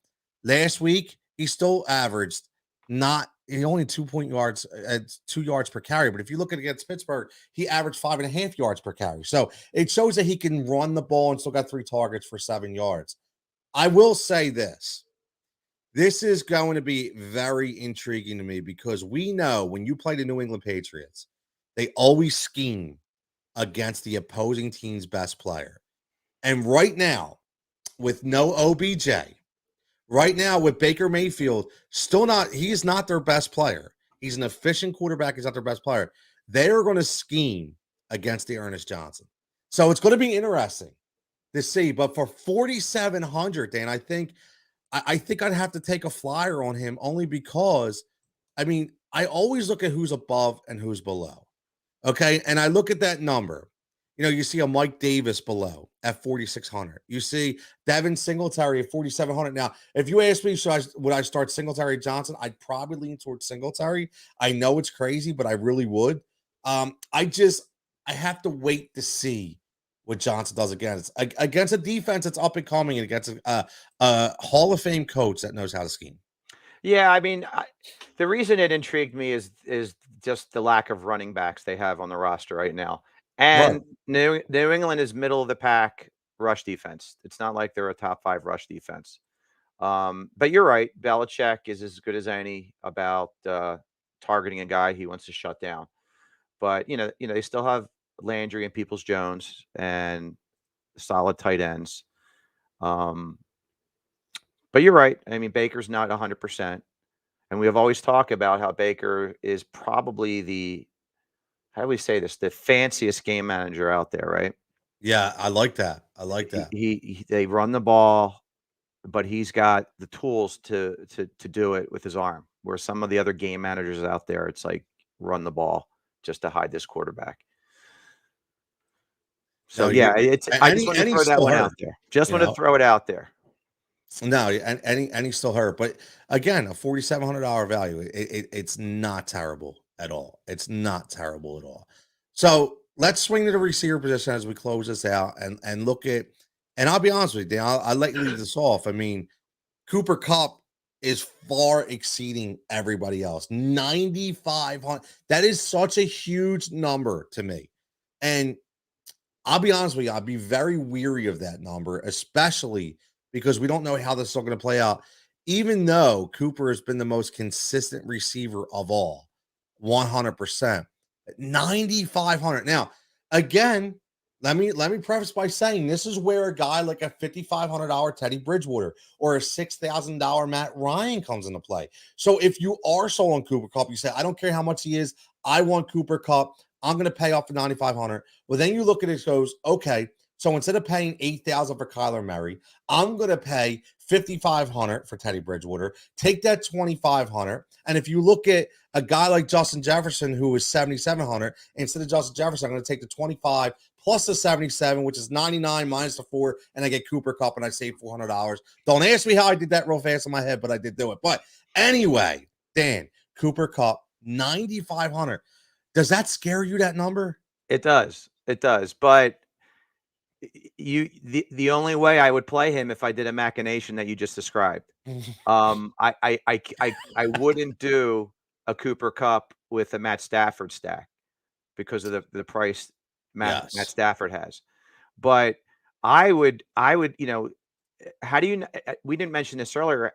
last week, he still averaged he only 2 yards at 2 yards per carry. But if you look at against Pittsburgh, he averaged 5.5 yards per carry. So it shows that he can run the ball and still got 3 targets for 7 yards. I will say this. This is going to be very intriguing to me because we know when you play the New England Patriots, they always scheme against the opposing team's best player. And right now, with no OBJ, right now with Baker Mayfield, he's not their best player. He's an efficient quarterback. He's not their best player. They're going to scheme against Dearness Johnson. So it's going to be interesting to see. But for 4,700, Dan, I think I'd have to take a flyer on him only because, I always look at who's above and who's below. Okay. And I look at that number. You see a Mike Davis below at 4,600. You see Devin Singletary at 4,700. Now, if you ask me, would I start Singletary Johnson? I'd probably lean towards Singletary. I know it's crazy, but I really would. I have to wait to see what Johnson does against a defense that's up and coming and against a Hall of Fame coach that knows how to scheme. Yeah, the reason it intrigued me is just the lack of running backs they have on the roster right now. And right. New England is middle of the pack rush defense. It's not like they're a top 5 rush defense. But you're right. Belichick is as good as any about targeting a guy he wants to shut down. But they still have Landry and Peoples-Jones and solid tight ends. But you're right. Baker's not 100%. And we have always talked about how Baker is probably how do we say this? The fanciest game manager out there, right? Yeah, I like that. They run the ball, but he's got the tools to do it with his arm. Where some of the other game managers out there, it's like run the ball just to hide this quarterback. So I just want to throw that one out there. Just want to throw it out there. No, and he's still hurt, but again, a $4,700 value. It's not terrible at all. It's not terrible at all. So let's swing to the receiver position as we close this out and look at. And I'll be honest with you, Dan, I'll let you lead this off. Cooper Kupp is far exceeding everybody else. 9,500. That is such a huge number to me, and I'll be honest with you, I'll be very weary of that number, especially because we don't know how this is all going to play out, even though Cooper has been the most consistent receiver of all, 100%. 9,500. Now, again, let me preface by saying this is where a guy like a $5,500 Teddy Bridgewater or a $6,000 Matt Ryan comes into play. So if you are sold on Cooper Kupp, you say, I don't care how much he is, I want Cooper Kupp. I'm going to pay off the $9,500. Well, then you look at it and goes, okay, so instead of paying $8,000 for Kyler Murray, I'm going to pay $5,500 for Teddy Bridgewater. Take that $2,500, and if you look at a guy like Justin Jefferson, who is $7,700, instead of Justin Jefferson, I'm going to take the 25 plus the 77, which is 99 minus the 4, and I get Cooper Kupp, and I save $400. Don't ask me how I did that real fast in my head, but I did do it. But anyway, Dan, Cooper Kupp, 9,500. Does that scare you, that number? It does. It does. But the only way I would play him if I did a machination that you just described. I wouldn't do a Cooper Kupp with a Matt Stafford stack because of the price Matt Stafford has. But I would, how do you, we didn't mention this earlier.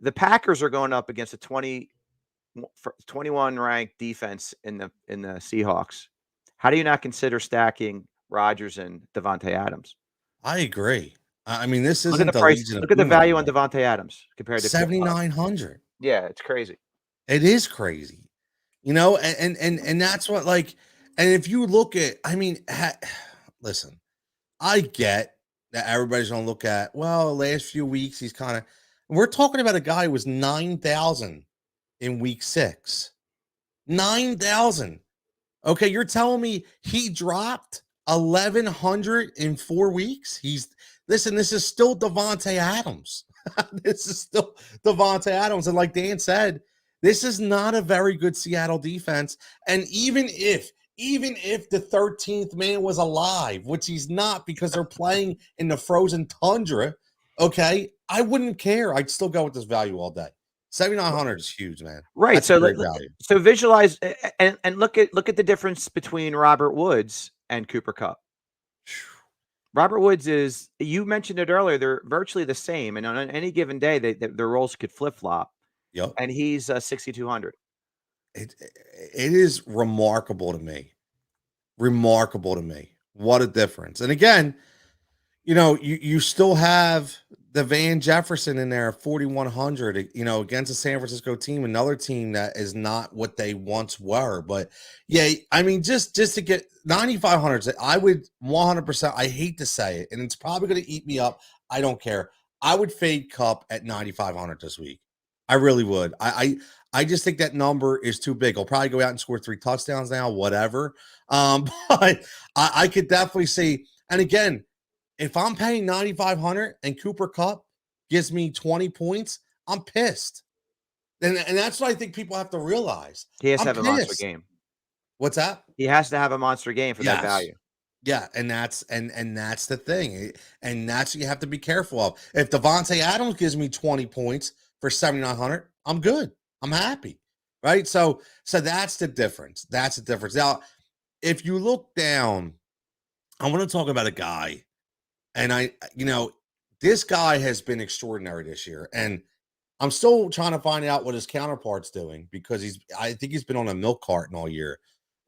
The Packers are going up against a 21 ranked defense in the Seahawks. How do you not consider stacking Rodgers and Devontae Adams? I agree. I mean, this isn't look at the price. Look at the value on Devontae Adams compared to 7,900. Yeah, it's crazy. It is crazy, and that's what, like, and if you look at, I mean, listen, I get that everybody's gonna look at, well, the last few weeks he's kind of. We're talking about a guy who was 9,000 in week 6. 9,000. Okay, you're telling me he dropped 1,100 in 4 weeks? Listen, this is still Devontae Adams. This is still Devontae Adams. And like Dan said, this is not a very good Seattle defense. And even if the 13th man was alive, which he's not because they're playing in the frozen tundra, okay, I wouldn't care. I'd still go with this value all day. 7,900 is huge, man. Right. That's so great value. So visualize and look at the difference between Robert Woods and Cooper Kupp. Robert Woods is, you mentioned it earlier, they're virtually the same, and on any given day, their roles could flip flop. Yep. And he's 6,200. It is remarkable to me. Remarkable to me. What a difference. And again, you still have the Van Jefferson in there at 4,100, against a San Francisco team, another team that is not what they once were. But yeah, I mean, just to get 9,500, I would 100%, I hate to say it, and it's probably going to eat me up. I don't care. I would fade Kupp at 9,500 this week. I really would. I just think that number is too big. I'll probably go out and score 3 touchdowns now, whatever. But I could definitely see, and again, if I'm paying 9,500 and Cooper Kupp gives me 20 points, I'm pissed. And that's what I think people have to realize. He has to have a monster game. What's that? He has to have a monster game for that value. Yeah, and that's the thing. And that's what you have to be careful of. If Devontae Adams gives me 20 points for 7,900, I'm good. I'm happy. Right? So that's the difference. That's the difference. Now, if you look down, I want to talk about a guy. And this guy has been extraordinary this year. And I'm still trying to find out what his counterpart's doing, because I think he's been on a milk carton all year.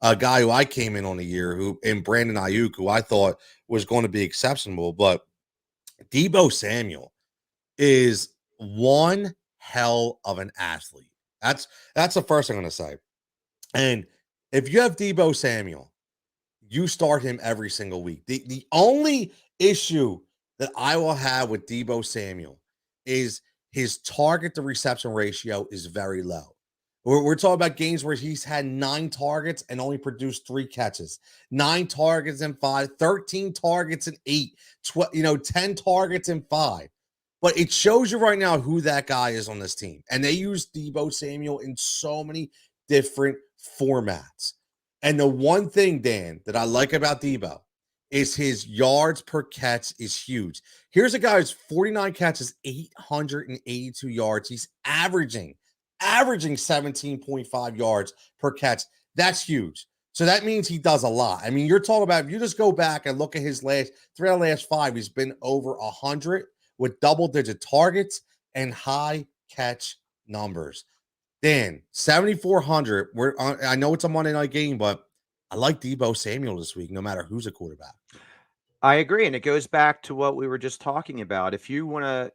A guy who I came in on a year, and Brandon Ayuk, who I thought was going to be exceptional. But Deebo Samuel is one hell of an athlete. That's the first thing I'm going to say. And if you have Deebo Samuel, you start him every single week. The only issue that I will have with Deebo Samuel is his target to reception ratio is very low. We're talking about games where he's had 9 targets and only produced 3 catches, 9 targets and 5, 13 targets and 8, 10 targets and 5. But it shows you right now who that guy is on this team. And they use Deebo Samuel in so many different formats. And the one thing, Dan, that I like about Deebo is his yards per catch is huge. Here's a guy who's 49 catches, 882 yards. He's averaging 17.5 yards per catch. That's huge. So that means he does a lot. I mean, you're talking about, if you just go back and look at his last 3 out of the last 5, he's been over 100 with double-digit targets and high catch numbers. Dan, 7,400. I know it's a Monday night game, but I like Debo Samuel this week, no matter who's a quarterback. I agree, and it goes back to what we were just talking about. If you wanna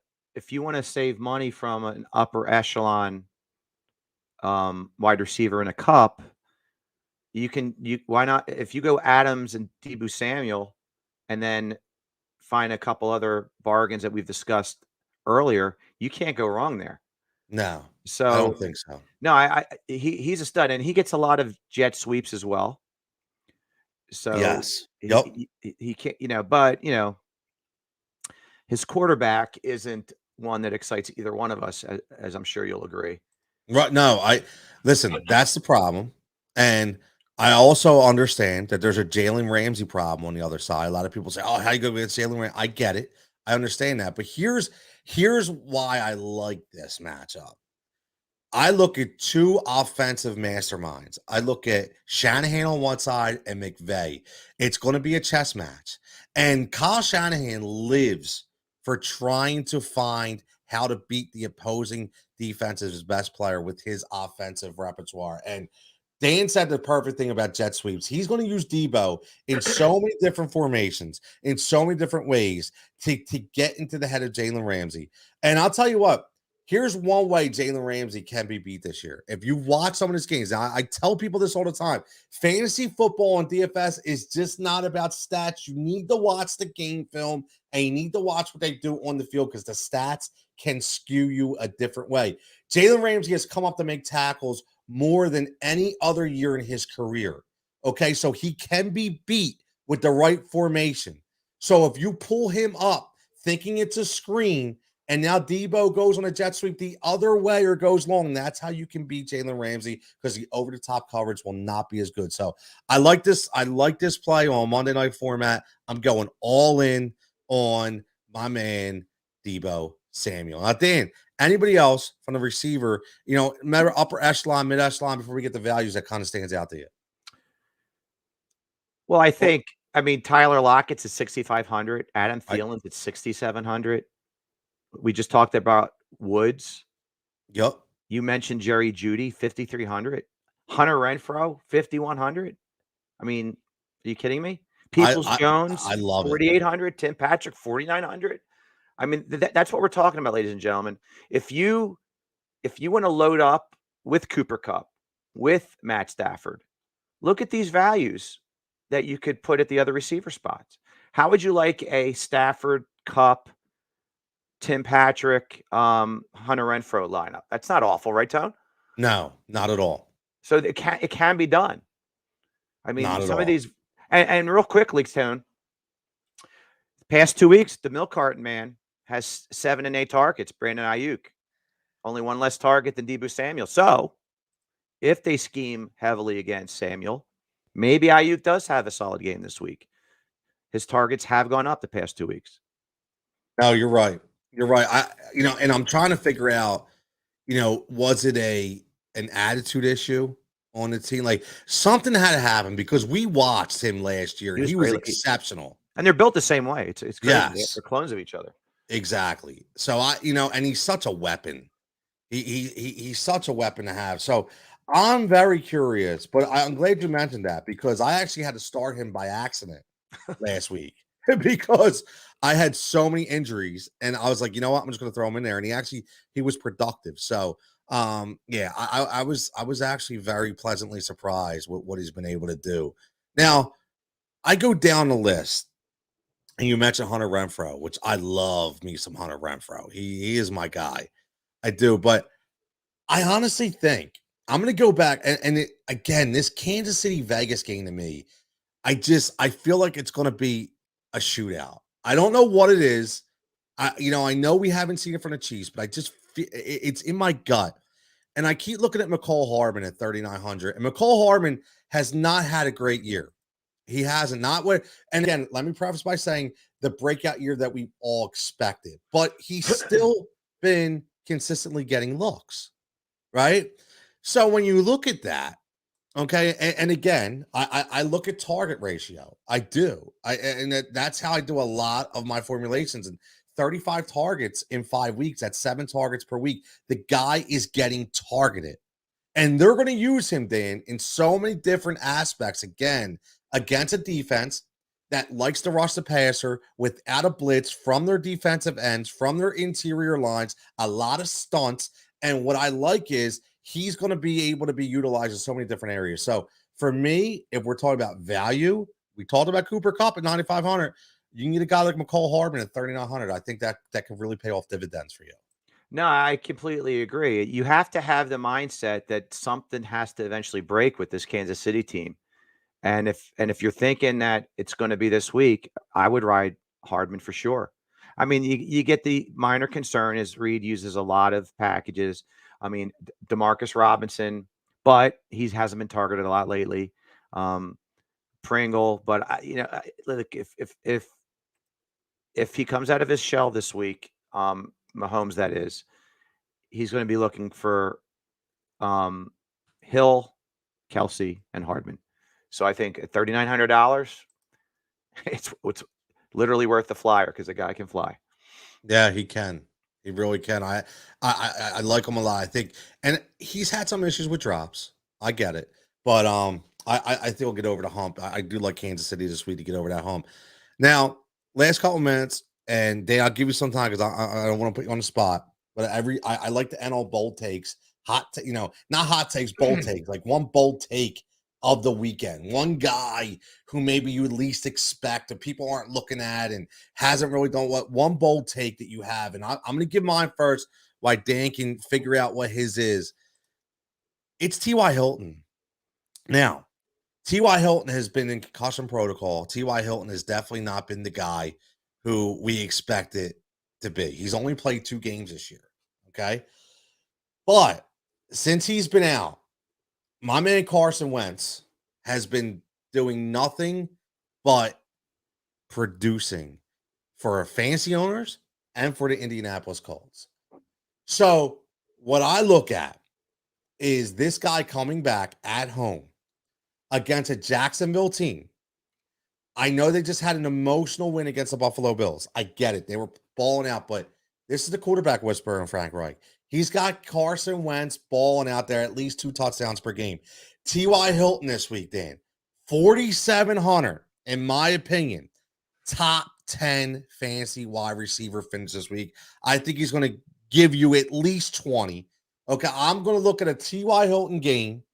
save money from an upper echelon wide receiver in a cup, you why not if you go Adams and Debo Samuel and then find a couple other bargains that we've discussed earlier, you can't go wrong there. No, I So, don't think so. no, he's a stud, and he gets a lot of jet sweeps as well. So Yes. Yep. he can't, but his quarterback isn't one that excites either one of us, as I'm sure you'll agree. Right. No, listen, that's the problem. And I also understand that there's a Jalen Ramsey problem on the other side. A lot of people say, "Oh, how you go against Jalen Ramsey?" I get it. I understand that. But here's why I like this matchup. I look at two offensive masterminds. I look at Shanahan on one side and McVay. It's going to be a chess match. And Kyle Shanahan lives for trying to find how to beat the opposing defense's best player with his offensive repertoire. And Dan said the perfect thing about jet sweeps. He's going to use Debo in so many different formations, in so many different ways to get into the head of Jalen Ramsey. And I'll tell you what, here's one way Jalen Ramsey can be beat this year. If you watch some of his games, now I tell people this all the time, fantasy football on DFS is just not about stats. You need to watch the game film and you need to watch what they do on the field because the stats can skew you a different way. Jalen Ramsey has come up to make tackles more than any other year in his career. Okay, so he can be beat with the right formation. So if you pull him up thinking it's a screen, and now Debo goes on a jet sweep the other way or goes long, that's how you can beat Jalen Ramsey because the over-the-top coverage will not be as good. So I like this. I like this play on Monday night format. I'm going all in on my man Debo Samuel. Now, Dan, anybody else from the receiver, matter upper echelon, mid echelon, before we get the values that kind of stands out to you? Well, Well, I mean, Tyler Lockett's at 6,500. Adam I Thielen's at 6,700. We just talked about Woods. yep. You mentioned Jerry Jeudy, 5,300. Hunter Renfrow, 5,100. I mean, are you kidding me? I Peoples I Jones, I love it. 4,800. Tim Patrick, 4,900. I mean, that's what we're talking about, ladies and gentlemen. If you want to load up with Cooper Kupp, with Matt Stafford, look at these values that you could put at the other receiver spots. How would you like a Stafford, Kupp, Tim Patrick, Hunter Renfrow lineup? That's not awful, right, Tone? No, not at all. So it can be done. I mean, Not at some of all. these, and real quickly, Tone, past 2 weeks, the milk carton man has 7 and 8 targets. Brandon Ayuk, only one less target than Debo Samuel. So if they scheme heavily against Samuel, maybe Ayuk does have a solid game this week. His targets have gone up the past 2 weeks. No, you're right. You're right. And I'm trying to figure out, was it an attitude issue on the team? Like something had to happen because we watched him last year He and was he was great. exceptional. And they're built the same way. It's crazy. Yes, They're clones of each other. exactly. So and he's such a weapon. He's such a weapon to have. So I'm very curious, but I'm glad you mentioned that because I actually had to start him by accident last week because I had so many injuries and I was like, you know what, I'm just going to throw him in there. And he was productive. So yeah, I was actually very pleasantly surprised with what he's been able to do. Now I go down the list. And you mentioned Hunter Renfrow, which I love me some Hunter Renfrow. He is my guy. I do, but I honestly think I'm going to go back again, this Kansas City Vegas game to me, I feel like it's going to be a shootout. I don't know what it is. I know we haven't seen it from the Chiefs, but I just feel it's in my gut. And I keep looking at McCall Hardman at 3,900. And McCall Hardman has not had a great year. He hasn't. Not what. And again, let me preface by saying the breakout year that we all expected, but he's still been consistently getting looks, right? So when you look at that, okay, and again, I look at target ratio. I do. That's how I do a lot of my formulations. And 35 targets in 5 weeks. That's 7 targets per week. The guy is getting targeted. And they're going to use him, Dan, in so many different aspects. Again, against a defense that likes to rush the passer without a blitz from their defensive ends, from their interior lines, a lot of stunts. And what I like is he's going to be able to be utilized in so many different areas. So for me, if we're talking about value, we talked about Cooper Kupp at 9,500. You can get a guy like McCall Hardman at 3,900. I think that can really pay off dividends for you. No, I completely agree. You have to have the mindset that something has to eventually break with this Kansas City team. And if you're thinking that it's going to be this week, I would ride Hardman for sure. I mean, you get the minor concern is Reed uses a lot of packages. I mean, Demarcus Robinson, but he hasn't been targeted a lot lately. Pringle, but look, if he comes out of his shell this week, Mahomes, that is, he's going to be looking for Hill, Kelsey, and Hardman. So I think at $3,900, it's literally worth the flyer because the guy can fly. Yeah, he can. He really can. I like him a lot. I think, and he's had some issues with drops. I get it, but I think he'll get over the hump. I do like Kansas City this week to get over that hump. Now, last couple minutes, and Dan, I'll give you some time because I don't want to put you on the spot. But I like to end all bold takes, not hot takes, bold takes, like one bold take of the weekend. One guy who maybe you would least expect that people aren't looking at and hasn't really done one bold take that you have. And I'm going to give mine first while Dan can figure out what his is. It's T.Y. Hilton. Now, T.Y. Hilton has been in concussion protocol. T.Y. Hilton has definitely not been the guy who we expected to be. He's only played 2 games this year. Okay. But since he's been out, my man Carson Wentz has been doing nothing but producing for fantasy owners and for the Indianapolis Colts. So what I look at is this guy coming back at home against a Jacksonville team. I know they just had an emotional win against the Buffalo Bills. I get it. They were balling out, but this is the quarterback whisperer in Frank Reich. He's got Carson Wentz balling out there at least 2 touchdowns per game. T.Y. Hilton this week, Dan, 4,700, in my opinion, top 10 fantasy wide receiver finish this week. I think he's going to give you at least 20. Okay, I'm going to look at a T.Y. Hilton game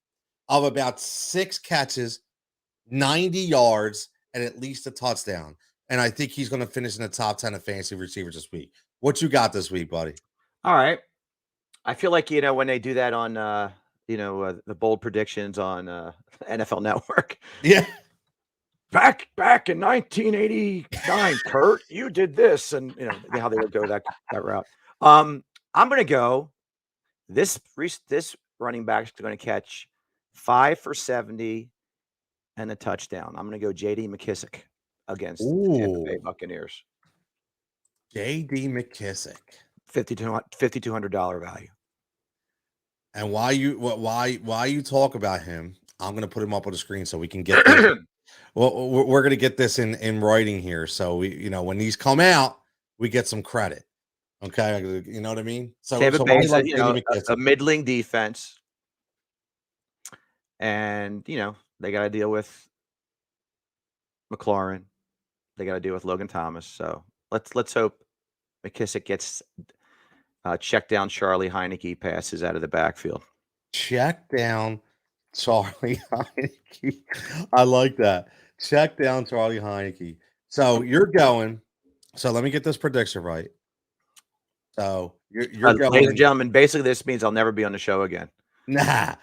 of about 6 catches, 90 yards, and at least a touchdown. And I think he's going to finish in the top 10 of fantasy receivers this week. What you got this week, buddy? All right. I feel like, when they do that on, the bold predictions on NFL Network. Yeah. Back in 1989, Kurt, you did this. And, how they would go that route. I'm going to go. This running back is going to catch 5 for 70 and a touchdown. I'm going to go J.D. McKissick against the Tampa Bay Buccaneers. J.D. McKissick. $5,200 value. And why you talk about him, I'm going to put him up on the screen so we can get this. Well, we're going to get this in writing here. So we, when these come out, we get some credit. Okay. You know what I mean? So, Tampa Bay, like a middling defense. And, they got to deal with McLaurin. They got to deal with Logan Thomas. So let's hope McKissick gets check down Charlie Heineke passes out of the backfield. Check down Charlie Heineke. I like that. Check down Charlie Heineke. So you're going. So let me get this prediction right. So you're going. Ladies and gentlemen, basically this means I'll never be on the show again. Nah.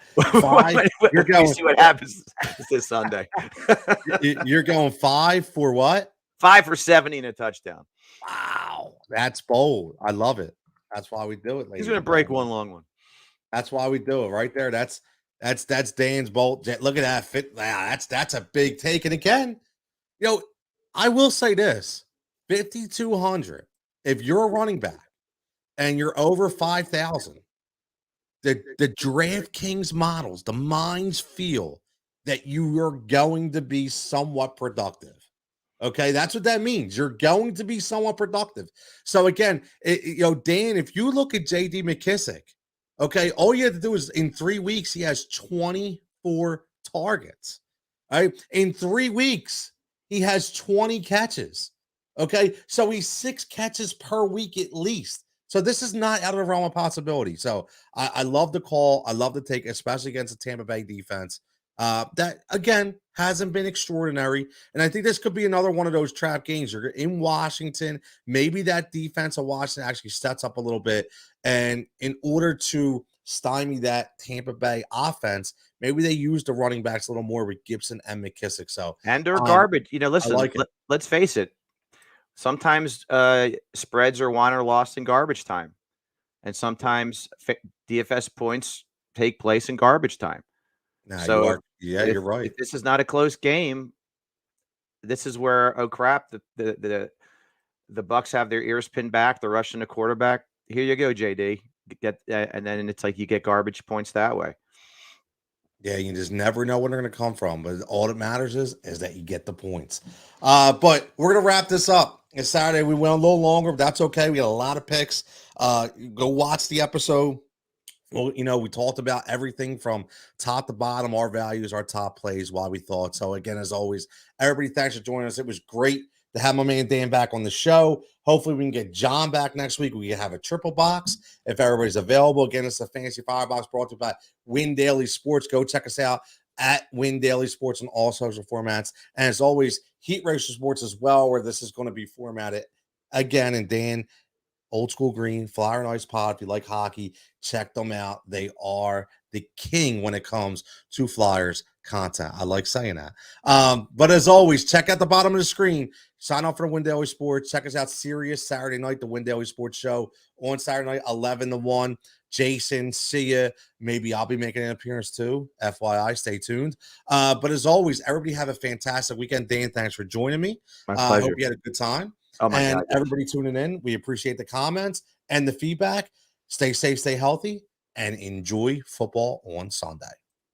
You're going. See what happens this Sunday. You're going 5 for what? 5 for 70 and a touchdown. Wow. That's bold. I love it. That's why we do it. He's going to break one long one. That's why we do it right there. That's Dan's bolt. Look at that fit. Wow, that's a big take. And again, I will say this: 5,200. If you're a running back and you're over 5,000, the DraftKings models, the minds feel that you are going to be somewhat productive. Okay, that's what that means. You're going to be somewhat productive. So again, Dan, if you look at J.D. McKissick, Okay, all you have to do is in 3 weeks, he has 24 targets. All right, in 3 weeks, he has 20 catches. Okay, so he's 6 catches per week at least. So this is not out of the realm of possibility. So I love the call. I love the take, especially against the Tampa Bay defense. That again hasn't been extraordinary. And I think this could be another one of those trap games. You're in Washington. Maybe that defense of Washington actually sets up a little bit. And in order to stymie that Tampa Bay offense, maybe they use the running backs a little more with Gibson and McKissick. So And they're garbage. You know, I listen, like it. let's face it. Sometimes spreads are won or lost in garbage time. And sometimes DFS points take place in garbage time. Nah, you So are. Yeah, you're right. if this is not a close game, this is where, oh crap, the Bucks have their ears pinned back. They're rushing the quarterback. Here you go, JD. And then it's like you get garbage points that way. Yeah, you just never know where they're going to come from. But all that matters is that you get the points. But we're going to wrap this up. It's Saturday. We went a little longer, but that's okay. We got a lot of picks. Go watch the episode. Well, you know, we talked about everything from top to bottom, our values, our top plays, why we thought. So again, as always, everybody, thanks for joining us. It was great to have my man Dan back on the show. Hopefully we can get John back next week. We can have a triple box if everybody's available. Again, it's a Fantasy Firebox brought to you by Win Daily Sports. Go check us out at Win Daily Sports on all social formats. And as always, Heat Racer Sports as well, where this is going to be formatted again. And Dan, Old School Green, Flyer and Ice Pod. If you like hockey, check them out. They are the king when it comes to Flyers content. I like saying that. But as always, check out the bottom of the screen. Sign up for the Win Daily Sports. Check us out Sirius Saturday night, the Win Daily Sports Show on Saturday night, 11 to 1. Jason, see ya. Maybe I'll be making an appearance too. FYI, stay tuned. But as always, everybody have a fantastic weekend. Dan, thanks for joining me. My I pleasure. hope you had a good time. Oh my and God, yes. everybody tuning in, we appreciate the comments and the feedback. Stay safe, stay healthy, and enjoy football on Sunday.